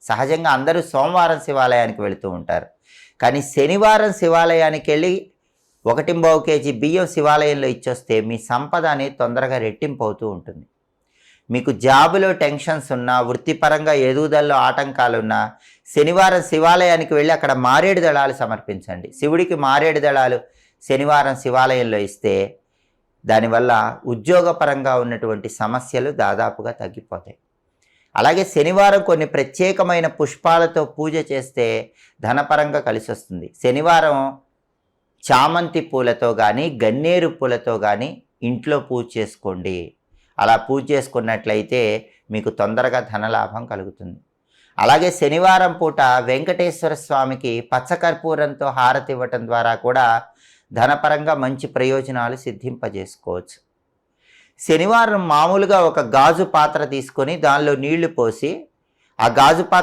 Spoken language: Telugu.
సహజంగా అందరూ సోమవారం శివాలయానికి వెళుతూ ఉంటారు. కానీ శనివారం శివాలయానికి వెళ్ళి 1.25 కేజీ బియ్యం శివాలయంలో ఇచ్చొస్తే మీ సంపద అనేది తొందరగా రెట్టింపు అవుతూ ఉంటుంది. మీకు జాబులో టెన్షన్స్ ఉన్నా, వృత్తిపరంగా ఎదుగుదలలో ఆటంకాలున్నా శనివారం శివాలయానికి వెళ్ళి అక్కడ మారేడు దళాలు సమర్పించండి. శివుడికి మారేడు దళాలు శనివారం శివాలయంలో ఇస్తే దానివల్ల ఉద్యోగపరంగా ఉన్నటువంటి సమస్యలు దాదాపుగా తగ్గిపోతాయి. అలాగే శనివారం కొన్ని ప్రత్యేకమైన పుష్పాలతో పూజ చేస్తే ధనపరంగా కలిసి వస్తుంది. శనివారం చామంతి పూలతో కానీ గన్నేరు పూలతో కానీ ఇంట్లో పూజ చేసుకోండి. అలా పూజ చేసుకున్నట్లయితే మీకు తొందరగా ధనలాభం కలుగుతుంది. అలాగే శనివారం పూట వెంకటేశ్వర స్వామికి పచ్చకర్పూరంతో హారతి ఇవ్వటం ద్వారా కూడా ధనపరంగా మంచి ప్రయోజనాలు సిద్ధింపజేసుకోవచ్చు. శనివారం మామూలుగా ఒక గాజు పాత్ర తీసుకొని దానిలో నీళ్లు పోసి ఆ గాజు పాత్ర